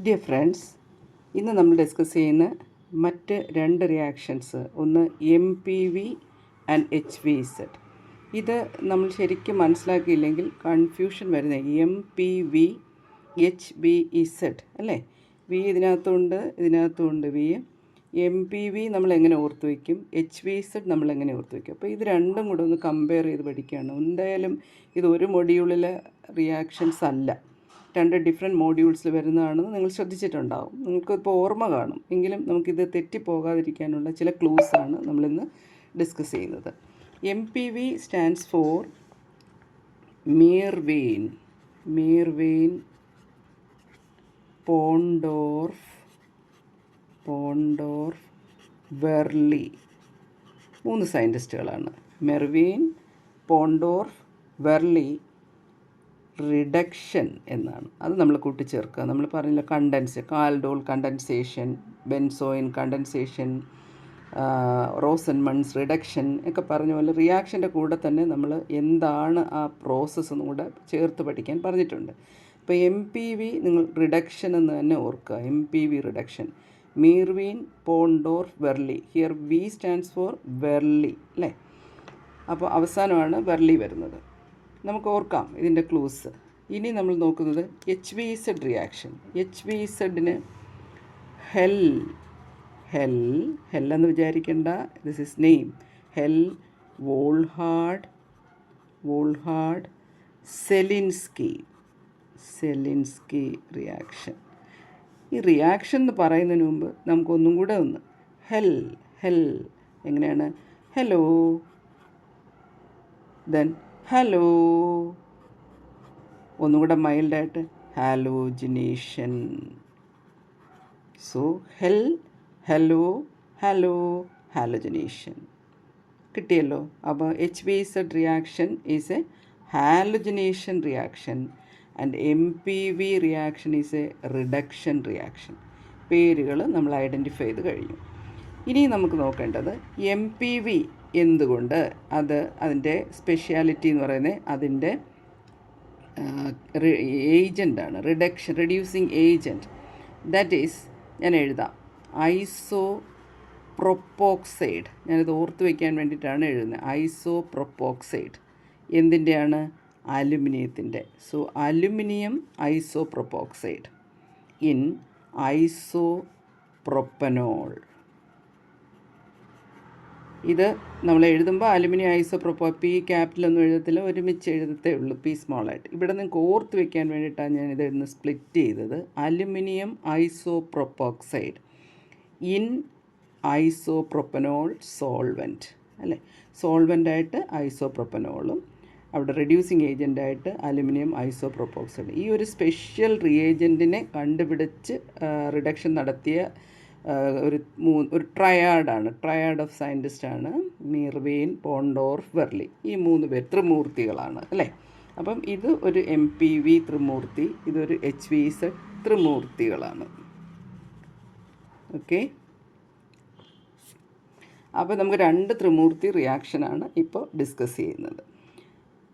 Dear friends, ഇന്ന് നമ്മൾ discuss ചെയ്യുന്ന മറ്റ് രണ്ട് റിയാക്ഷൻസ്, ഒന്ന് MPV ആൻഡ് HVZ. ഇത് നമ്മൾ ശരിക്കും മനസ്സിലാക്കിയില്ലെങ്കിൽ കൺഫ്യൂഷൻ വരുന്നത് MPV HVZ അല്ലേ. വി ഇതിനകത്തുണ്ട് വി. MPV നമ്മളെങ്ങനെ ഓർത്ത് വയ്ക്കും, HVZ നമ്മളെങ്ങനെ ഓർത്ത് വയ്ക്കും. അപ്പോൾ ഇത് രണ്ടും കൂടെ ഒന്ന് കമ്പയർ ചെയ്ത് പഠിക്കുകയാണ്. എന്തായാലും ഇത് ഒരു മൊഡ്യൂളിലെ റിയാക്ഷൻസ് അല്ല, രണ്ട് ഡിഫറെൻറ്റ് മോഡ്യൂൾസിൽ വരുന്നതാണെന്ന് നിങ്ങൾ ശ്രദ്ധിച്ചിട്ടുണ്ടാകും. നിങ്ങൾക്കിപ്പോൾ ഓർമ്മ കാണും, എങ്കിലും നമുക്കിത് തെറ്റിപ്പോകാതിരിക്കാനുള്ള ചില ക്ലൂസാണ് നമ്മളിന്ന് ഡിസ്കസ് ചെയ്യുന്നത്. MPV stands for Meerwein, Ponndorf, Verley. 3 സയൻറ്റിസ്റ്റുകളാണ്. Meerwein, Ponndorf, Verley. റിഡക്ഷൻ എന്നാണ്, അത് നമ്മൾ കൂട്ടിച്ചേർക്കുക. നമ്മൾ പറഞ്ഞില്ല, aldol condensation, benzoin condensation, Rosenmund's reduction ഒക്കെ പറഞ്ഞ പോലെ റിയാക്ഷൻ്റെ കൂടെ തന്നെ നമ്മൾ എന്താണ് ആ പ്രോസസ്സ് എന്നും കൂടെ ചേർത്ത് പഠിക്കാൻ പറഞ്ഞിട്ടുണ്ട്. ഇപ്പോൾ MPV നിങ്ങൾ റിഡക്ഷൻ എന്ന് തന്നെ ഓർക്കുക. MPV reduction, Meerwein, Ponndorf, Verley. Here V stands for Verley അല്ലേ. അപ്പോൾ അവസാനമാണ് വെർലി വരുന്നത്. നമുക്ക് ഓർക്കാം ഇതിൻ്റെ ക്ലൂസ്. ഇനി നമ്മൾ നോക്കുന്നത് HVZ റിയാക്ഷൻ. HVZന് ഹെൽ എന്ന് വിചാരിക്കേണ്ട, this is name. Hell, Volhard, Zelinsky reaction. ഈ റിയാക്ഷൻ എന്ന് പറയുന്നതിന് മുമ്പ് നമുക്കൊന്നും കൂടെ ഹെൽ എങ്ങനെയാണ്? ഹലോ, ദെൻ ഹലോ, ഒന്നുകൂടെ മൈൽഡായിട്ട് ഹാലോജിനേഷൻ. സോ ഹലോ, ഹാലോജിനേഷൻ കിട്ടിയല്ലോ. അപ്പോൾ HVZ reaction is A halogenation reaction and MPV reaction is A reduction reaction. പേരുകൾ നമ്മൾ ഐഡൻറ്റിഫൈ ചെയ്ത് കഴിഞ്ഞു. ഇനി നമുക്ക് നോക്കേണ്ടത് MPV എന്തുകൊണ്ട്, അതിൻ്റെ സ്പെഷ്യാലിറ്റി എന്ന് പറയുന്നത് അതിൻ്റെ ഏജൻ്റാണ്, റെഡ്യൂസിങ് ഏജൻറ്റ്. ദാറ്റ് ഈസ്, ഞാൻ എഴുതാം, ഐസോപ്രൊപ്പോക്സൈഡ്. ഞാനിത് ഓർത്ത് വയ്ക്കാൻ വേണ്ടിയിട്ടാണ് എഴുതുന്നത്. ഐസോപ്രൊപ്പോക്സൈഡ് എന്തിൻ്റെയാണ്? അലുമിനിയത്തിൻ്റെ. So aluminium isopropoxide in isopropanol. ഇത് നമ്മൾ എഴുതുമ്പോൾ അലുമിനിയം പി ക്യാപിറ്റലൊന്നും എഴുതത്തില്ല, ഒരുമിച്ച് എഴുതത്തേ ഉള്ളൂ, പി സ്മോളായിട്ട്. ഇവിടെ നിങ്ങൾക്ക് ഓർത്ത് വയ്ക്കാൻ വേണ്ടിയിട്ടാണ് ഞാൻ ഇതൊന്ന് സ്പ്ലിറ്റ് ചെയ്തത്. അലുമിനിയം ഐസോപ്രൊപ്പോക്സൈഡ് ഇൻ ഐസോപ്രൊപ്പനോൾ സോൾവെൻറ്റ് അല്ലേ. സോൾവെൻ്റായിട്ട് ഐസോപ്രൊപ്പനോളും അവിടെ റെഡ്യൂസിങ് ഏജൻ്റായിട്ട് അലുമിനിയം ഐസോപ്രൊപ്പോക്സൈഡ്. ഈ ഒരു സ്പെഷ്യൽ റിയേജൻറ്റിനെ കണ്ടുപിടിച്ച് റിഡക്ഷൻ നടത്തിയ ഒരു ട്രയാഡ് ഓഫ് സയൻറ്റിസ്റ്റാണ് മീർവെയിൻ, പോണ്ടോർഫ്, വെർലി. ഈ 3 പേർ ത്രിമൂർത്തികളാണ് അല്ലേ. അപ്പം ഇത് ഒരു MPV ത്രിമൂർത്തി, ഇതൊരു HVZ ത്രിമൂർത്തികളാണ്. ഓക്കെ, അപ്പോൾ നമുക്ക് 2 ത്രിമൂർത്തി റിയാക്ഷനാണ് ഇപ്പോൾ ഡിസ്കസ് ചെയ്യുന്നത്.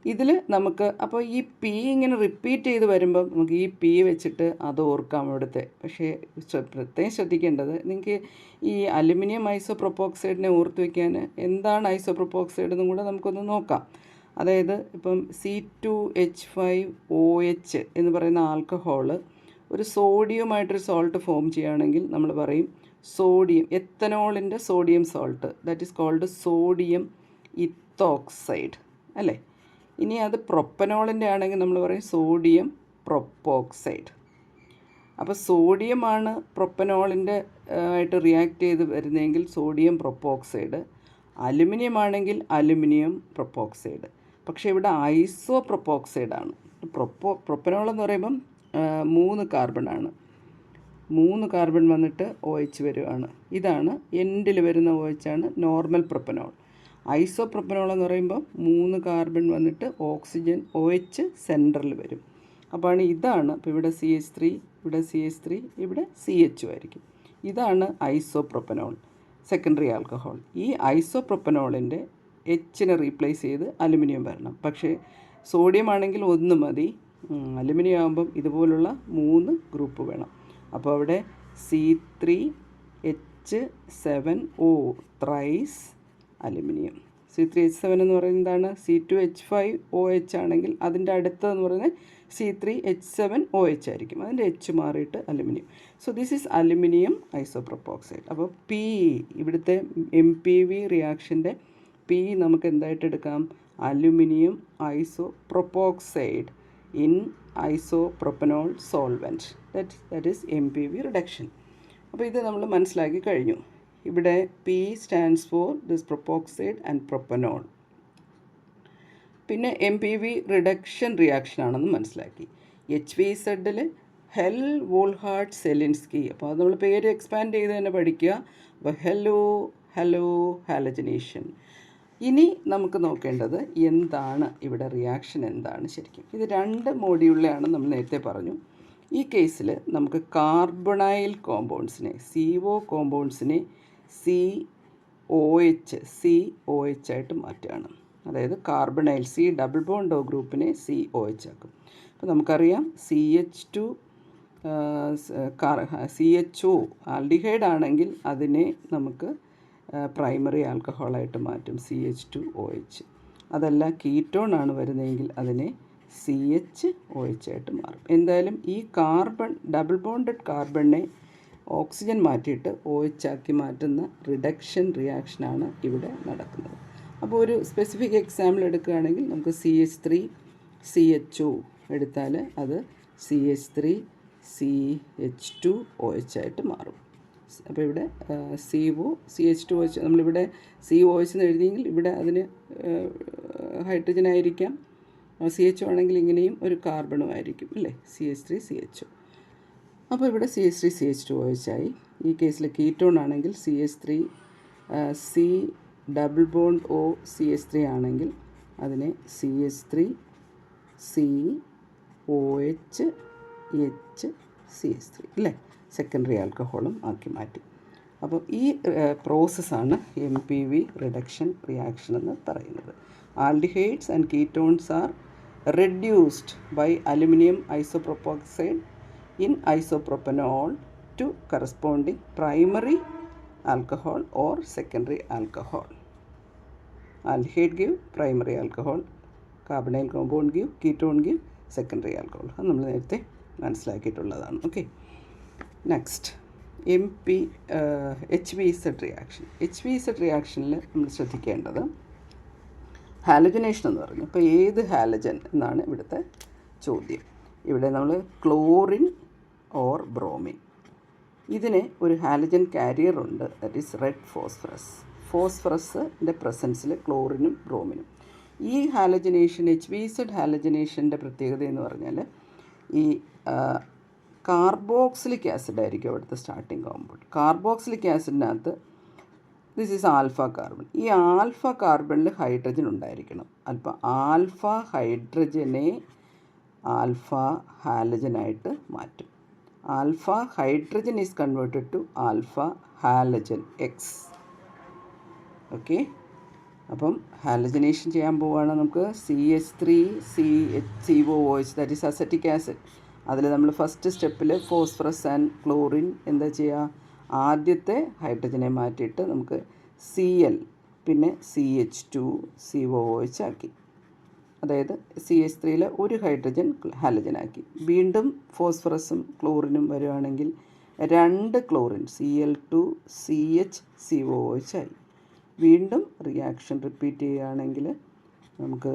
ഇതിൽ നമുക്ക് അപ്പോൾ ഈ പി ഇങ്ങനെ റിപ്പീറ്റ് ചെയ്ത് വരുമ്പം നമുക്ക് ഈ പി വെച്ചിട്ട് അത് ഓർക്കാം ഇവിടുത്തെ. പക്ഷേ പ്രത്യേകം ശ്രദ്ധിക്കേണ്ടത്, നിങ്ങൾക്ക് ഈ അലുമിനിയം ഐസോപ്രൊപ്പോക്സൈഡിനെ ഓർത്ത് വയ്ക്കാൻ എന്താണ് ഐസോപ്രൊപ്പോക്സൈഡ് എന്നും കൂടെ നമുക്കൊന്ന് നോക്കാം. അതായത് ഇപ്പം C2H5OH എന്ന് പറയുന്ന ആൽക്കഹോള് ഒരു സോഡിയമായിട്ടൊരു സോൾട്ട് ഫോം ചെയ്യുകയാണെങ്കിൽ നമ്മൾ പറയും സോഡിയം, എത്തനോളിൻ്റെ sodium salt, that is called sodium ethoxide അല്ലേ. ഇനി അത് പ്രൊപ്പനോളിൻ്റെ ആണെങ്കിൽ നമ്മൾ പറയും സോഡിയം പ്രൊപ്പോക്സൈഡ്. അപ്പോൾ സോഡിയമാണ് പ്രൊപ്പനോളിൻ്റെ ആയിട്ട് റിയാക്ട് ചെയ്ത് വരുന്നതെങ്കിൽ സോഡിയം പ്രൊപ്പോക്സൈഡ്, അലുമിനിയം ആണെങ്കിൽ അലുമിനിയം പ്രൊപ്പോക്സൈഡ്. പക്ഷേ ഇവിടെ ഐസോ പ്രൊപ്പോക്സൈഡാണ്. പ്രൊപ്പനോൾ എന്ന് പറയുമ്പം 3 കാർബണാണ്. 3 കാർബൺ വന്നിട്ട് OH വരുവാണ്. ഇതാണ് എൻഡിൽ വരുന്ന OH ആണ് നോർമൽ പ്രൊപ്പനോൾ. ഐസോപ്രൊപ്പനോൾ എന്ന് പറയുമ്പോൾ 3 കാർബൺ വന്നിട്ട് ഓക്സിജൻ OH സെൻറ്ററിൽ വരും. അപ്പോൾ ഇതാണ്, ഇപ്പോൾ ഇവിടെ CH3, ഇവിടെ CH3, ഇവിടെ CH ആയിരിക്കും. ഇതാണ് ഐസോപ്രൊപ്പനോൾ, സെക്കൻഡറി ആൽക്കഹോൾ. ഈ ഐസോപ്രൊപ്പനോളിൻ്റെ Hനെ റീപ്ലേസ് ചെയ്ത് അലുമിനിയം വരണം. പക്ഷേ സോഡിയം ആണെങ്കിൽ 1 മതി, അലുമിനിയം ആകുമ്പം ഇതുപോലുള്ള 3 ഗ്രൂപ്പ് വേണം. അപ്പോൾ അവിടെ C3H7O ത്രൈസ് അലുമിനിയം. C3H7 എന്ന് പറയുന്നത് എന്താണ്? C2H5OH ആണെങ്കിൽ അതിൻ്റെ അടുത്തതെന്ന് പറയുന്നത് C3H7OH ആയിരിക്കും. അതിൻ്റെ H മാറിയിട്ട് aluminium. So this is aluminium isopropoxide. അപ്പോൾ P ഇവിടുത്തെ MPV റിയാക്ഷൻ്റെ P നമുക്ക് എന്തായിട്ട് എടുക്കാം? Aluminium isopropoxide in isopropanol solvent. That is MPV reduction. അപ്പോൾ ഇത് നമ്മൾ മനസ്സിലാക്കി കഴിഞ്ഞു. ഇവിടെ P stands for this propoxide and propanol. പിന്നെ MPV റിഡക്ഷൻ റിയാക്ഷൻ ആണെന്ന് മനസ്സിലാക്കി. HVZൽ ഹെൽ വോൾഹാർട്ട് സെലിൻസ്കി. അപ്പോൾ അത് നമ്മൾ പേര് എക്സ്പാൻഡ് ചെയ്ത് തന്നെ പഠിക്കുക. അപ്പോൾ ഹലോ ഹാലജനേഷൻ. ഇനി നമുക്ക് നോക്കേണ്ടത് എന്താണ് ഇവിടെ റിയാക്ഷൻ എന്താണ് ശരിക്കും. ഇത് 2 മോഡ്യൂളിലാണ് നമ്മൾ നേരത്തെ പറഞ്ഞു. ഈ കേസിൽ നമുക്ക് കാർബണൈൽ കോമ്പൗണ്ട്സിനെ CO കോമ്പൗണ്ട്സിനെ COH ആയിട്ട് മാറ്റുകയാണ്. അതായത് carbonyl C double bond O ഗ്രൂപ്പിനെ COH ആക്കും. അപ്പോൾ നമുക്കറിയാം CHO ആൽഡിഹൈഡ് ആണെങ്കിൽ അതിനെ നമുക്ക് പ്രൈമറി ആൽക്കഹോളായിട്ട് മാറ്റും CH2OH. അതല്ല കീറ്റോൺ ആണ് വരുന്നതെങ്കിൽ അതിനെ CHOH ആയിട്ട് മാറും. എന്തായാലും ഈ കാർബൺ ഡബിൾ ബോണ്ടഡ് കാർബണിനെ ഓക്സിജൻ മാറ്റിയിട്ട് OH ആക്കി മാറ്റുന്ന റിഡക്ഷൻ റിയാക്ഷനാണ് ഇവിടെ നടക്കുന്നത്. അപ്പോൾ ഒരു സ്പെസിഫിക് എക്സാമ്പിൾ എടുക്കുകയാണെങ്കിൽ നമുക്ക് CH3CHO എടുത്താൽ അത് CH3CH2OH ആയിട്ട് മാറും. അപ്പോൾ ഇവിടെ CH2OH നമ്മളിവിടെ COH എന്ന് എഴുതിയെങ്കിൽ ഇവിടെ അതിന് ഹൈഡ്രജൻ ആയിരിക്കാം. CHO ആണെങ്കിൽ ഇങ്ങനെയും ഒരു കാർബണും ആയിരിക്കും അല്ലേ, CH3CHO. അപ്പോൾ ഇവിടെ CH3CH2OH ആയി. ഈ കേസിൽ കീറ്റോൺ ആണെങ്കിൽ CH3C double bond O CH3 ആണെങ്കിൽ അതിനെ CH3COHH അല്ലേ, സെക്കൻഡറി ആൽക്കഹോളും ആക്കി മാറ്റി. അപ്പോൾ ഈ പ്രോസസ്സാണ് MPV റിഡക്ഷൻ റിയാക്ഷൻ എന്ന് പറയുന്നത്. Aldehydes and ketones are reduced by aluminum isopropoxide in isopropanol to corresponding primary alcohol or secondary alcohol. Aldehyde give primary alcohol, carbonyl compound give, ketone give secondary alcohol. അത് നമ്മൾ നേരത്തെ മനസ്സിലാക്കിയിട്ടുള്ളതാണ്. Okay, next HVZ reaction. HVZ റിയാക്ഷനിൽ നമ്മൾ ശ്രദ്ധിക്കേണ്ടത് halogenation എന്ന് പറഞ്ഞു. അപ്പോൾ ഏത് ഹാലജൻ എന്നാണ് ഇവിടുത്തെ ചോദ്യം. ഇവിടെ നമ്മൾ ക്ലോറിൻ ഓർ ബ്രോമിൻ, ഇതിന് ഒരു ഹാലജൻ കാരിയർ ഉണ്ട്, ദാറ്റ് ഈസ് റെഡ് ഫോസ്ഫറസ്. ഫോസ്ഫറസിൻ്റെ പ്രസൻസിൽ ക്ലോറിനും ബ്രോമിനും. ഈ ഹാലജനേഷൻ HVZ ഹാലജനേഷൻ്റെ പ്രത്യേകത എന്ന് പറഞ്ഞാൽ ഈ കാർബോക്സിലിക് ആസിഡ് ആയിരിക്കും അവിടുത്തെ സ്റ്റാർട്ടിങ് കോമ്പൗണ്ട്. കാർബോക്സിലിക് ആസിഡിനകത്ത് ദിസ് ഈസ് ആൽഫ കാർബൺ. ഈ ആൽഫ കാർബണിൽ ഹൈഡ്രജൻ ഉണ്ടായിരിക്കണം. അപ്പോൾ ആൽഫ ഹൈഡ്രജനെ ആൽഫ ഹാലജനായിട്ട് മാറ്റും. Alpha hydrogen is converted to alpha halogen X. Okay, അപ്പം ഹാലജനേഷൻ ചെയ്യാൻ പോവുകയാണ്. നമുക്ക് CH3CHCOOH that is acetic acid. അതിൽ നമ്മൾ ഫസ്റ്റ് സ്റ്റെപ്പിൽ ഫോസ്ഫറസ് ആൻഡ് ക്ലോറിൻ എന്താ ചെയ്യുക, ആദ്യത്തെ ഹൈഡ്രജനെ മാറ്റിയിട്ട് നമുക്ക് Cl പിന്നെ CH2COOH ആക്കി. അതായത് CH3യിൽ ഒരു ഹൈഡ്രജൻ ഹാലജനാക്കി. വീണ്ടും ഫോസ്ഫറസും ക്ലോറിനും വരുവാണെങ്കിൽ 2 ക്ലോറിൻ Cl2CHCOOH ആയി. വീണ്ടും റിയാക്ഷൻ റിപ്പീറ്റ് ചെയ്യുകയാണെങ്കിൽ നമുക്ക്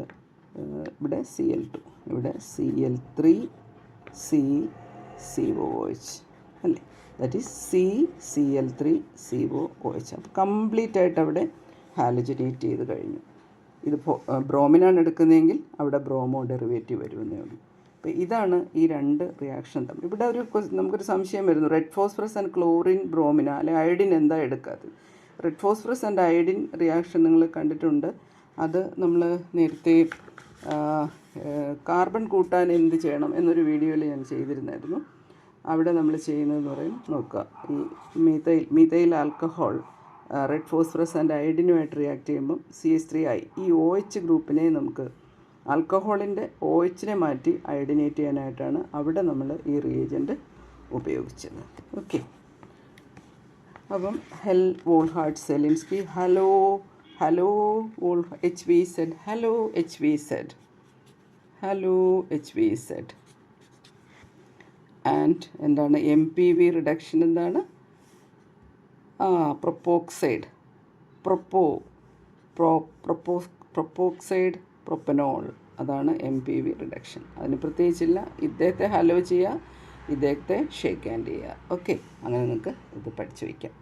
ഇവിടെ Cl2, ഇവിടെ Cl3CCOOH അല്ലേ, ദാറ്റ് ഈസ് CCl3COOH. അപ്പോൾ കംപ്ലീറ്റ് ആയിട്ട് അവിടെ ഹാലജനേറ്റ് ചെയ്ത് കഴിഞ്ഞു. ഇത് ബ്രോമിനാണ് എടുക്കുന്നതെങ്കിൽ അവിടെ ബ്രോമോ ഡെറിവേറ്റീവ് വരുമെന്നേ ഉള്ളൂ. അപ്പോൾ ഇതാണ് ഈ 2 റിയാക്ഷൻ തമ്മിൽ. ഇവിടെ നമുക്കൊരു സംശയം വരുന്നു, റെഡ് ഫോസ്ഫറസ് ആൻഡ് ക്ലോറിൻ ബ്രോമിന അല്ലെങ്കിൽ അയഡിൻ എന്താ എടുക്കാത്തത്? Red phosphorus and iodine reaction നിങ്ങൾ കണ്ടിട്ടുണ്ട്. അത് നമ്മൾ നേരത്തെ കാർബൺ കൂട്ടാൻ എന്ത് ചെയ്യണം എന്നൊരു വീഡിയോയിൽ ഞാൻ ചെയ്തിരുന്നായിരുന്നു. അവിടെ നമ്മൾ ചെയ്യുന്നതെന്ന് പറയും, നോക്കുക, ഈ methyl alcohol red phosphorus and അയഡിനുമായിട്ട് റിയാക്ട് ചെയ്യുമ്പം CH3I ഈ OH ഗ്രൂപ്പിനെ നമുക്ക് ആൽക്കഹോളിൻ്റെ OHനെ മാറ്റി അയഡിനേറ്റ് ചെയ്യാനായിട്ടാണ് അവിടെ നമ്മൾ ഈ റിയേജൻറ്റ് ഉപയോഗിച്ചത്. ഓക്കെ, അപ്പം Hell Volhard Zelinsky hello hello H V Z hello H V Z hello H V Z. And എന്താണ് എം പി വി റിഡക്ഷൻ എന്താണ്? പ്രൊപ്പോക്സൈഡ് പ്രൊപ്പോക്സൈഡ് പ്രൊപ്പനോൾ, അതാണ് എം പി വി റിഡക്ഷൻ. അതിന് പ്രത്യേകിച്ചില്ല. ഇദ്ദേഹത്തെ ഹലോ ചെയ്യുക, ഇദ്ദേഹത്തെ ഷേക്ക് ഹാൻഡ് ചെയ്യുക. Okay, അങ്ങനെ നിങ്ങൾക്ക് ഇത് പഠിച്ചു വയ്ക്കാം.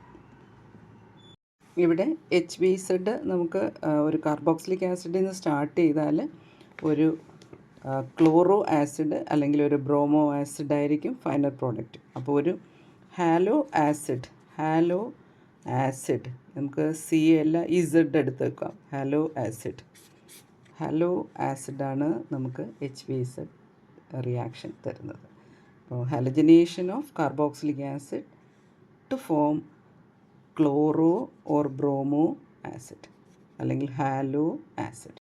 ഇവിടെ എച്ച് വി സെഡ് നമുക്ക് ഒരു കാർബോക്സിലിക് ആസിഡിൽ നിന്ന് സ്റ്റാർട്ട് ചെയ്താൽ ഒരു ക്ലോറോ ആസിഡ് അല്ലെങ്കിൽ ഒരു ബ്രോമോ ആസിഡ് ആയിരിക്കും ഫൈനൽ പ്രോഡക്റ്റ്. അപ്പോൾ ഒരു ഹാലോ ആസിഡ് നമുക്ക് സി അല്ല ഇസഡ് എടുത്ത് വെക്കാം. ഹാലോ ആസിഡാണ് നമുക്ക് എച്ച് വി സെഡ് റിയാക്ഷൻ തരുന്നത്. അപ്പോൾ halogenation of carboxylic acid to form chloro or bromo acid അല്ലെങ്കിൽ ഹാലോ ആസിഡ്.